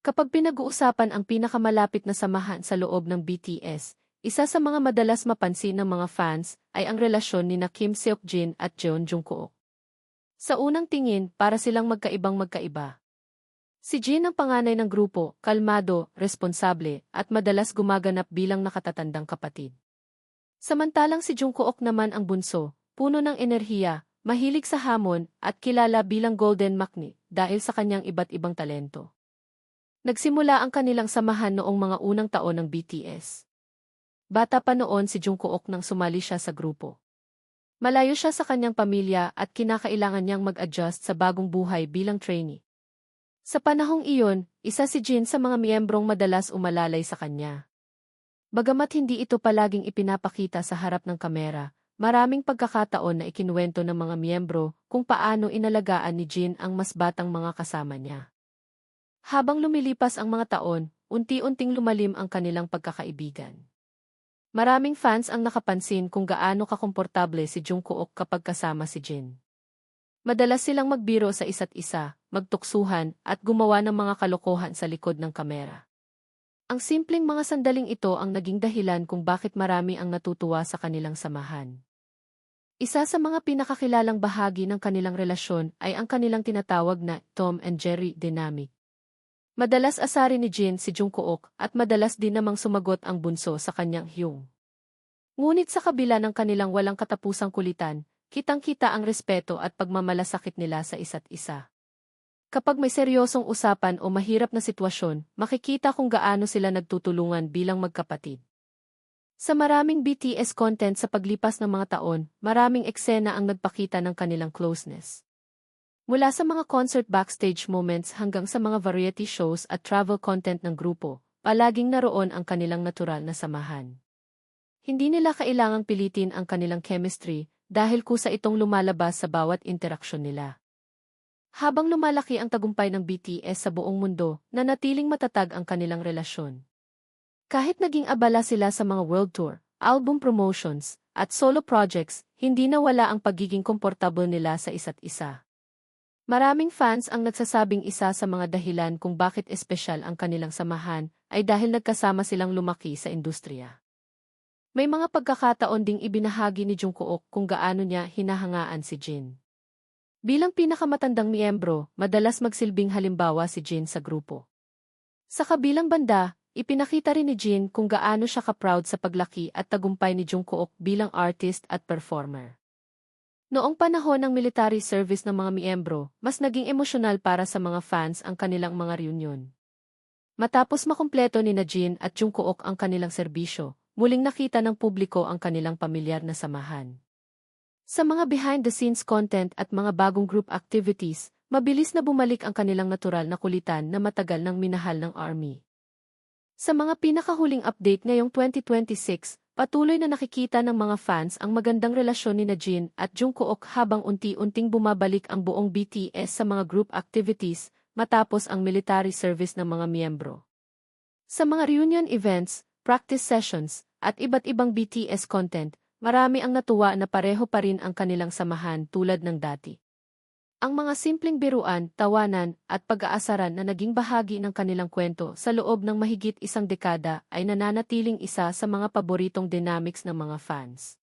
Kapag pinag-uusapan ang pinakamalapit na samahan sa loob ng BTS, isa sa mga madalas mapansin ng mga fans ay ang relasyon ni Kim Seokjin at Jeon Jungkook. Sa unang tingin, para silang magkaibang magkaiba. Si Jin ang panganay ng grupo, kalmado, responsable, at madalas gumaganap bilang nakatatandang kapatid. Samantalang si Jungkook naman ang bunso, puno ng enerhiya, mahilig sa hamon, at kilala bilang Golden Maknae dahil sa kanyang iba't ibang talento. Nagsimula ang kanilang samahan noong mga unang taon ng BTS. Bata pa noon si Jungkook nang sumali siya sa grupo. Malayo siya sa kanyang pamilya at kinakailangan niyang mag-adjust sa bagong buhay bilang trainee. Sa panahong iyon, isa si Jin sa mga miyembrong madalas umalalay sa kanya. Bagamat hindi ito palaging ipinapakita sa harap ng kamera, maraming pagkakataon na ikinuwento ng mga miyembro kung paano inalagaan ni Jin ang mas batang mga kasama niya. Habang lumilipas ang mga taon, unti-unting lumalim ang kanilang pagkakaibigan. Maraming fans ang nakapansin kung gaano kakomportable si Jungkook kapag kasama si Jin. Madalas silang magbiro sa isa't isa, magtuksuhan, at gumawa ng mga kalokohan sa likod ng kamera. Ang simpleng mga sandaling ito ang naging dahilan kung bakit marami ang natutuwa sa kanilang samahan. Isa sa mga pinakakilalang bahagi ng kanilang relasyon ay ang kanilang tinatawag na Tom and Jerry dynamic. Madalas asarin ni Jin si Jungkook at madalas din namang sumagot ang bunso sa kanyang Hyung. Ngunit sa kabila ng kanilang walang katapusang kulitan, kitang-kita ang respeto at pagmamalasakit nila sa isa't isa. Kapag may seryosong usapan o mahirap na sitwasyon, makikita kung gaano sila nagtutulungan bilang magkapatid. Sa maraming BTS content sa paglipas ng mga taon, maraming eksena ang nagpakita ng kanilang closeness. Mula sa mga concert backstage moments hanggang sa mga variety shows at travel content ng grupo, palaging naroon ang kanilang natural na samahan. Hindi nila kailangang pilitin ang kanilang chemistry dahil kusa itong lumalabas sa bawat interaksyon nila. Habang lumalaki ang tagumpay ng BTS sa buong mundo, nanatiling matatag ang kanilang relasyon. Kahit naging abala sila sa mga world tour, album promotions, at solo projects, hindi nawala ang pagiging komportable nila sa isa't isa. Maraming fans ang nagsasabing isa sa mga dahilan kung bakit espesyal ang kanilang samahan ay dahil nagkasama silang lumaki sa industriya. May mga pagkakataon ding ibinahagi ni Jungkook kung gaano niya hinahangaan si Jin. Bilang pinakamatandang miyembro, madalas magsilbing halimbawa si Jin sa grupo. Sa kabilang banda, ipinakita rin ni Jin kung gaano siya ka-proud sa paglaki at tagumpay ni Jungkook bilang artist at performer. Noong panahon ng military service ng mga miyembro, mas naging emosyonal para sa mga fans ang kanilang mga reunion. Matapos makumpleto ni Jin at Jungkook ang kanilang serbisyo, muling nakita ng publiko ang kanilang pamilyar na samahan. Sa mga behind-the-scenes content at mga bagong group activities, mabilis na bumalik ang kanilang natural na kulitan na matagal nang minahal ng ARMY. Sa mga pinakahuling update ngayong 2026, patuloy na nakikita ng mga fans ang magandang relasyon ni Jin at Jungkook habang unti-unting bumabalik ang buong BTS sa mga group activities matapos ang military service ng mga miyembro. Sa mga reunion events, practice sessions, at iba't ibang BTS content, marami ang natuwa na pareho pa rin ang kanilang samahan tulad ng dati. Ang mga simpleng biruan, tawanan, at pag-aasaran na naging bahagi ng kanilang kwento sa loob ng mahigit isang dekada ay nananatiling isa sa mga paboritong dynamics ng mga fans.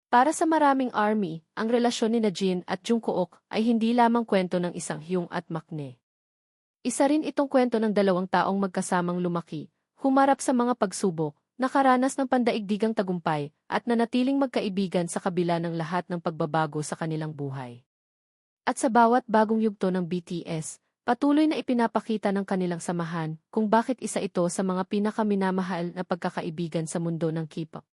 Para sa maraming ARMY, ang relasyon ni Jin at Jungkook ay hindi lamang kwento ng isang Hyung at Maknae. Isa rin itong kwento ng dalawang taong magkasamang lumaki, humarap sa mga pagsubok, nakaranas ng pandaigdigang tagumpay, at nanatiling magkaibigan sa kabila ng lahat ng pagbabago sa kanilang buhay. At sa bawat bagong yugto ng BTS, patuloy na ipinapakita ng kanilang samahan kung bakit isa ito sa mga pinakaminamahal na pagkakaibigan sa mundo ng K-pop.